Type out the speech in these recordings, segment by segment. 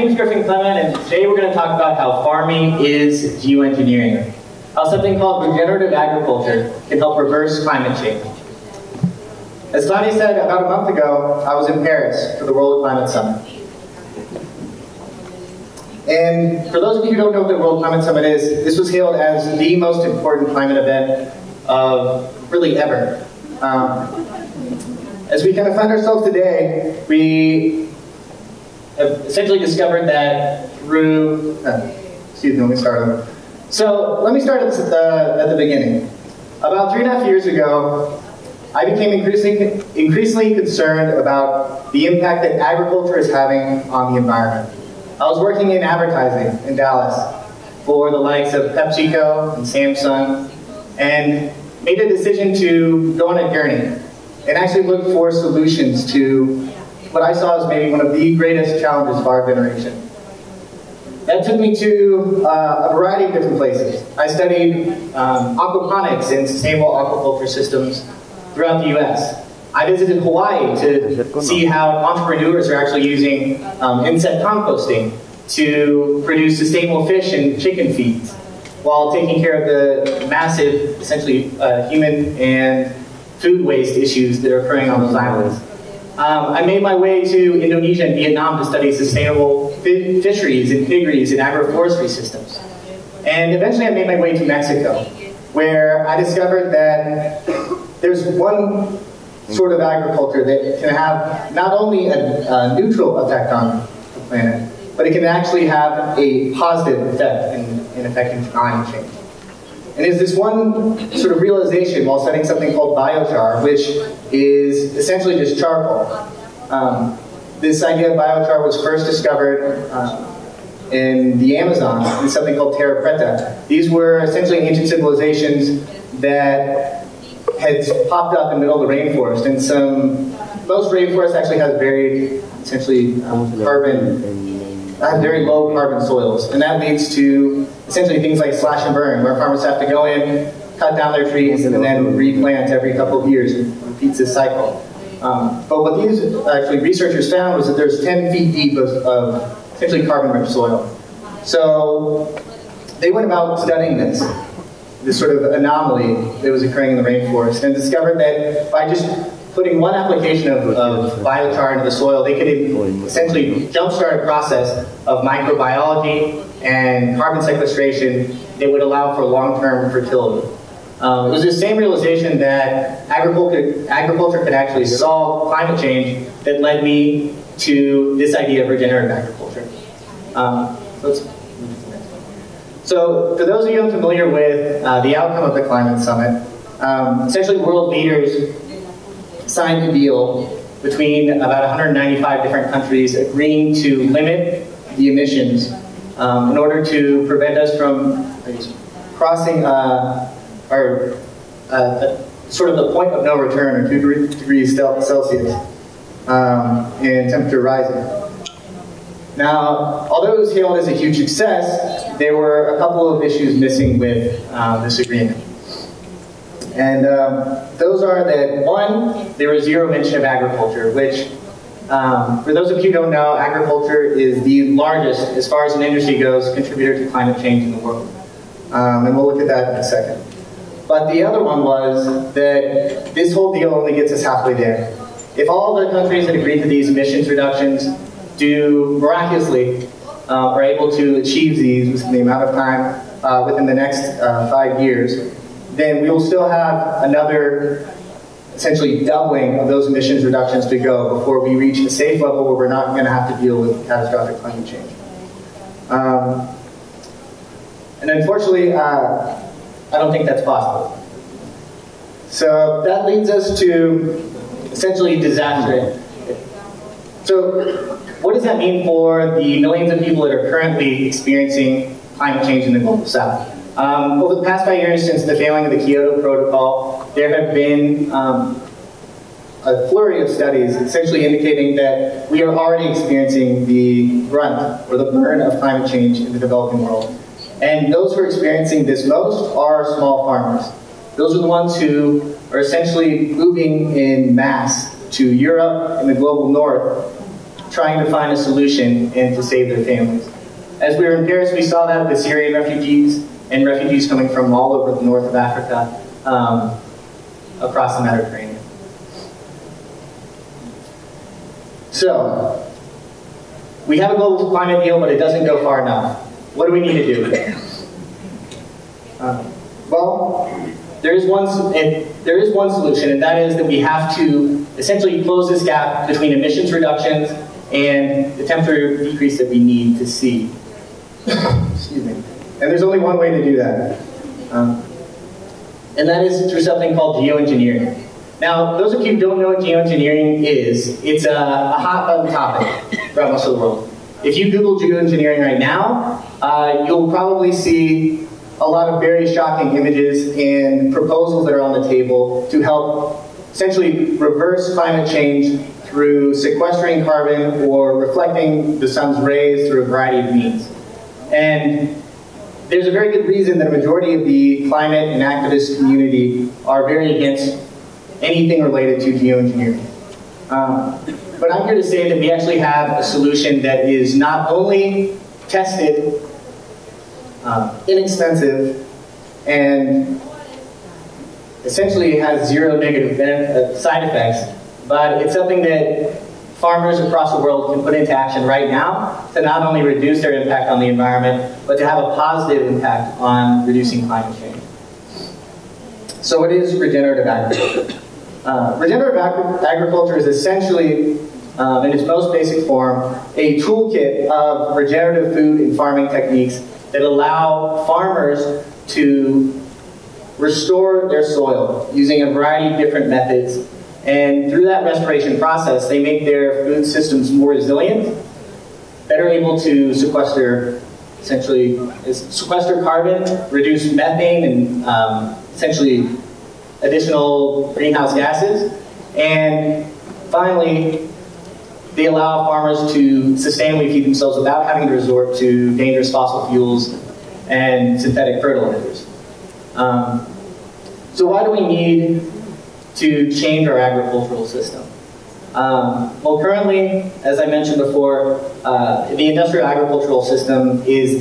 name is Griffin Klement, and today we're going to talk about how farming is geoengineering. How something called regenerative agriculture can help reverse climate change. As Claudia said, about a month ago, I was in Paris for the World Climate Summit. And for those of you who don't know what the World Climate Summit is, this was hailed as the most important climate event of really ever. As we kind of find ourselves today, we have essentially discovered that through, excuse me, let me start over. So let me start at the beginning. About 3.5 years ago, I became increasingly concerned about the impact that agriculture is having on the environment. I was working in advertising in Dallas for the likes of PepsiCo and Samsung, and made a decision to go on a journey and actually look for solutions to what I saw as maybe one of the greatest challenges of our generation. That took me to a variety of different places. I studied aquaponics and sustainable aquaculture systems throughout the US. I visited Hawaii to see how entrepreneurs are actually using insect composting to produce sustainable fish and chicken feeds while taking care of the massive, essentially, human and food waste issues that are occurring on those islands. I made my way to Indonesia and Vietnam to study sustainable fisheries and piggeries and agroforestry systems. And eventually I made my way to Mexico, where I discovered that there's one sort of agriculture that can have not only a neutral effect on the planet, but it can actually have a positive effect in affecting climate change. And it's this one sort of realization while studying something called Biochar, which is essentially just charcoal. This idea of biochar was first discovered in the Amazon in something called terra preta. These were essentially ancient civilizations that had popped up in the middle of the rainforest, and most rainforests actually have very essentially very low carbon soils, and that leads to essentially things like slash and burn, where farmers have to go in, cut down their trees, and then replant every couple of years, and repeats this cycle. But what these researchers found was that there's 10 feet deep of essentially carbon-rich soil. So they went about studying this sort of anomaly that was occurring in the rainforest, and discovered that by just putting one application of biochar into the soil, they could essentially jumpstart a process of microbiology and carbon sequestration that would allow for long-term fertility. It was the same realization that agriculture could actually solve climate change that led me to this idea of regenerative agriculture. So for those of you unfamiliar with the outcome of the climate summit, essentially world leaders signed a deal between about 195 different countries agreeing to limit the emissions in order to prevent us from crossing sort of the point of no return, or 2 degrees Celsius, and temperature rising. Now, although it was hailed as a huge success, there were a couple of issues missing with this agreement. And those are that, one, there was zero mention of agriculture, which, for those of you who don't know, agriculture is the largest, as far as an industry goes, contributor to climate change in the world. And we'll look at that in a second. But the other one was that this whole deal only gets us halfway there. If all the countries that agreed to these emissions reductions do miraculously are able to achieve these within the amount of time within the next 5 years, then we will still have another essentially doubling of those emissions reductions to go before we reach a safe level where we're not going to have to deal with catastrophic climate change. And unfortunately, I don't think that's possible. So that leads us to essentially disaster. So what does that mean for the millions of people that are currently experiencing climate change in the global south? Over the past 5 years since the failing of the Kyoto Protocol, there have been a flurry of studies essentially indicating that we are already experiencing the brunt or the burn of climate change in the developing world. And those who are experiencing this most are small farmers. Those are the ones who are essentially moving in mass to Europe and the global north trying to find a solution and to save their families. As we were in Paris, we saw that with Syrian refugees and refugees coming from all over the north of Africa, across the Mediterranean. So, we have a global climate deal, but it doesn't go far enough. What do we need to do? Well, there is one solution, and that is that we have to essentially close this gap between emissions reductions and the temperature decrease that we need to see. Excuse me. And there's only one way to do that. And that is through something called geoengineering. Now, those of you who don't know what geoengineering is, it's a hot button topic throughout most of the world. If you Google geoengineering right now, you'll probably see a lot of very shocking images and proposals that are on the table to help essentially reverse climate change through sequestering carbon or reflecting the sun's rays through a variety of means. And there's a very good reason that a majority of the climate and activist community are very against anything related to geoengineering. But I'm here to say that we actually have a solution that is not only tested, inexpensive, and essentially has zero negative side effects, but it's something that farmers across the world can put into action right now to not only reduce their impact on the environment, but to have a positive impact on reducing climate change. So what is regenerative agriculture? Regenerative agriculture is essentially, in its most basic form, a toolkit of regenerative food and farming techniques that allow farmers to restore their soil using a variety of different methods. And through that restoration process, they make their food systems more resilient, better able to sequester carbon, reduce methane, and essentially additional greenhouse gases. And finally, they allow farmers to sustainably feed themselves without having to resort to dangerous fossil fuels and synthetic fertilizers. So why do we need to change our agricultural system? Well, currently, as I mentioned before, the industrial agricultural system is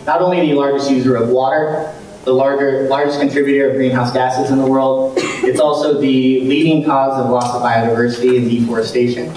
not only the largest user of water, the largest contributor of greenhouse gases in the world, it's also the leading cause of loss of biodiversity and deforestation.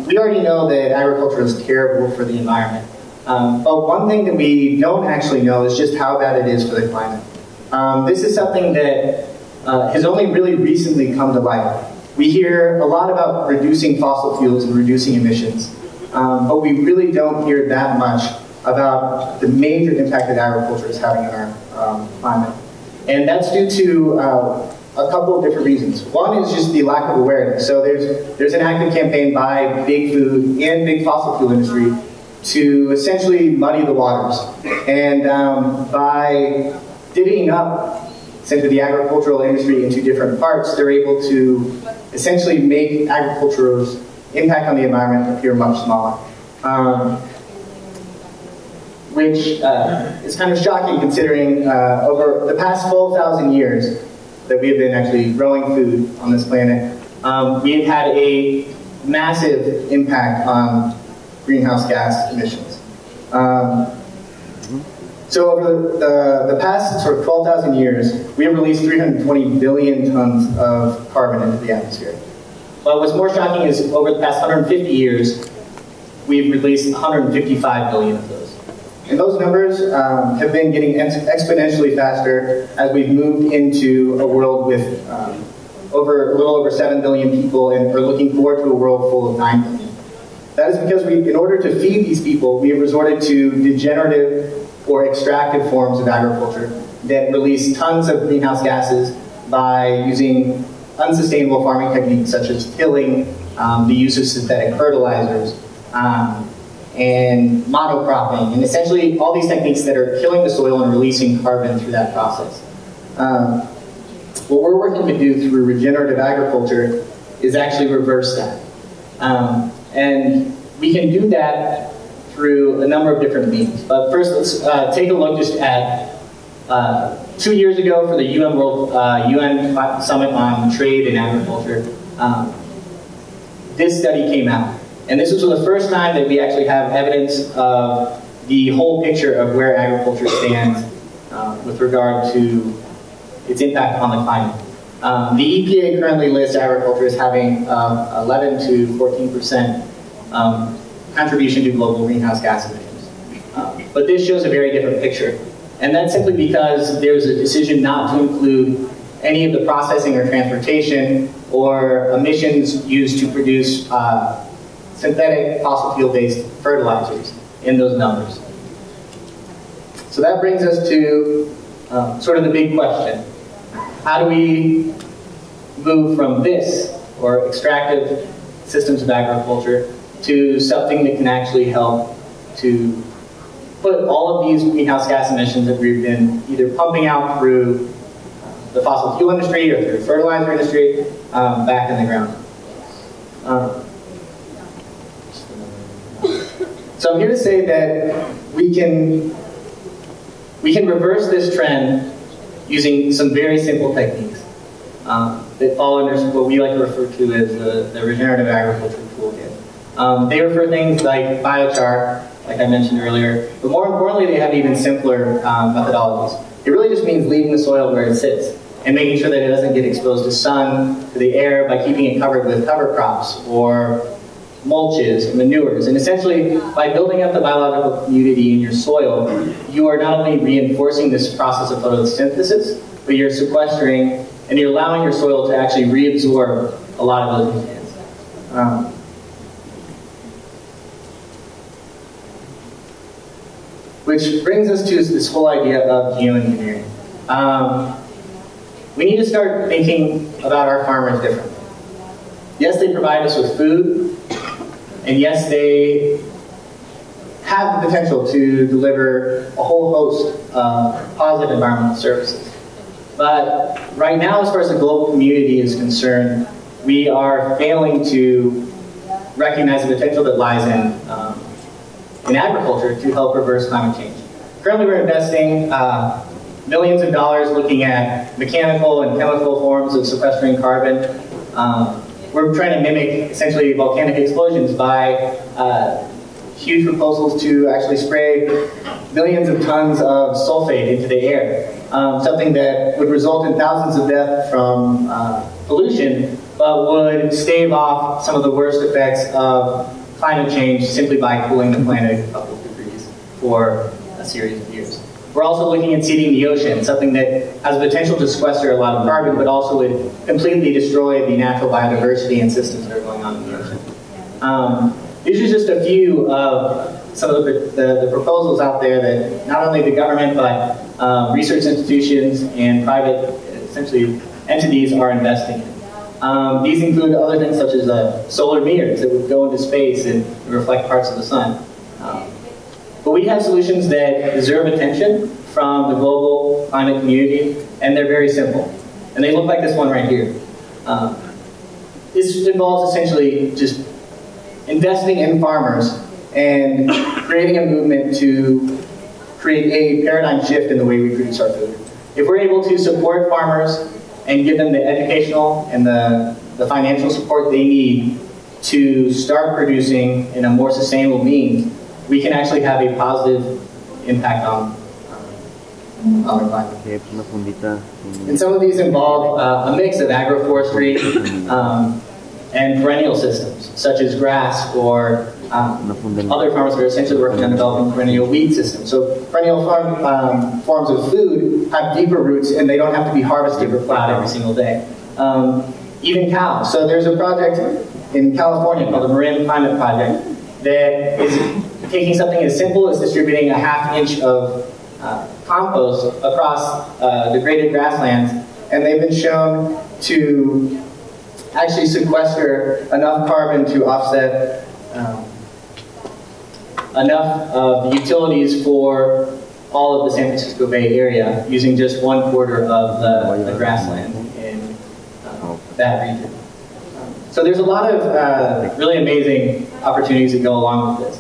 We already know that agriculture is terrible for the environment. But one thing that we don't actually know is just how bad it is for the climate. This is something that has only really recently come to light. We hear a lot about reducing fossil fuels and reducing emissions, but we really don't hear that much about the major impact that agriculture is having on our climate. And that's due to a couple of different reasons. One is just the lack of awareness. So there's an active campaign by big food and big fossil fuel industry to essentially muddy the waters. And by divvying up essentially the agricultural industry into different parts, they're able to essentially make agriculture's impact on the environment appear much smaller. Which is kind of shocking considering over the past 12,000 years that we have been actually growing food on this planet, we've had a massive impact on greenhouse gas emissions. So over the past sort of 12,000 years, we have released 320 billion tons of carbon into the atmosphere. But what's more shocking is over the past 150 years, we've released 155 billion of those. And those numbers have been getting exponentially faster as we've moved into a world with a little over 7 billion people, and we're looking forward to a world full of 9 billion. That is because in order to feed these people, we have resorted to degenerative or extractive forms of agriculture that release tons of greenhouse gases by using unsustainable farming techniques such as tilling, the use of synthetic fertilizers, and monocropping, and essentially all these techniques that are killing the soil and releasing carbon through that process. What we're working to do through regenerative agriculture is actually reverse that. And we can do that through a number of different means. But first, let's take a look just at 2 years ago for the UN Summit on Trade and Agriculture. This study came out. And this was the first time that we actually have evidence of the whole picture of where agriculture stands with regard to its impact on the climate. The EPA currently lists agriculture as having 11 to 14% contribution to global greenhouse gas emissions. But this shows a very different picture. And that's simply because there's a decision not to include any of the processing or transportation or emissions used to produce synthetic fossil fuel-based fertilizers in those numbers. So that brings us to sort of the big question. How do we move from this, or extractive systems of agriculture, to something that can actually help to put all of these greenhouse gas emissions that we've been either pumping out through the fossil fuel industry or through the fertilizer industry back in the ground? So I'm here to say that we can reverse this trend using some very simple techniques that fall under what we like to refer to as the regenerative agriculture toolkit. They refer to things like biochar, like I mentioned earlier, but more importantly, they have even simpler methodologies. It really just means leaving the soil where it sits and making sure that it doesn't get exposed to sun, to the air, by keeping it covered with cover crops or mulches and manures. And essentially, by building up the biological community in your soil, you are not only reinforcing this process of photosynthesis, but you're sequestering and you're allowing your soil to actually reabsorb a lot of those nutrients. Which brings us to this whole idea of geoengineering. We need to start thinking about our farmers differently. Yes, they provide us with food, and yes, they have the potential to deliver a whole host of positive environmental services. But right now, as far as the global community is concerned, we are failing to recognize the potential that lies in agriculture to help reverse climate change. Currently, we're investing millions of dollars looking at mechanical and chemical forms of sequestering carbon. We're trying to mimic essentially volcanic explosions by huge proposals to actually spray millions of tons of sulfate into the air. Something that would result in thousands of deaths from pollution, but would stave off some of the worst effects of climate change simply by cooling the planet a couple of degrees for a series of years. We're also looking at seeding the ocean, something that has the potential to sequester a lot of carbon, but also would completely destroy the natural biodiversity and systems that are going on in the ocean. These are just a few of some of the proposals out there that not only the government, but research institutions and private, essentially, entities are investing in. These include other things such as solar mirrors that would go into space and reflect parts of the sun. But we have solutions that deserve attention from the global climate community, and they're very simple. And they look like this one right here. This involves essentially just investing in farmers and creating a movement to create a paradigm shift in the way we produce our food. If we're able to support farmers and give them the educational and the financial support they need to start producing in a more sustainable means, we can actually have a positive impact on our climate. And some of these involve a mix of agroforestry and perennial systems, such as grass or other farmers that are essentially working on developing perennial weed systems. So perennial forms of food have deeper roots, and they don't have to be harvested or plowed every single day. Even cows. So there's a project in California called the Marin Climate Project that is taking something as simple as distributing a ½ inch of compost across degraded grasslands, and they've been shown to actually sequester enough carbon to offset enough of the utilities for all of the San Francisco Bay Area using just 1/4 of the grassland in that region. So there's a lot of really amazing opportunities that go along with this.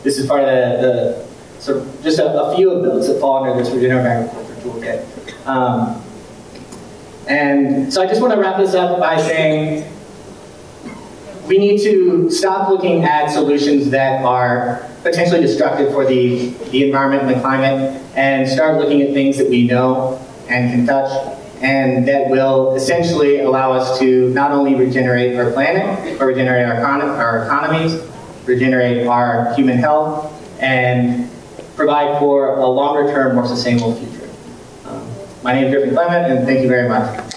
This is part of the sort of just a few of those that fall under this regenerative agriculture toolkit. And so I just want to wrap this up by saying we need to stop looking at solutions that are potentially destructive for the environment and the climate, and start looking at things that we know and can touch, and that will essentially allow us to not only regenerate our planet, but regenerate our economies, regenerate our human health, and provide for a longer term, more sustainable future. My name is Griffin Klement, and thank you very much.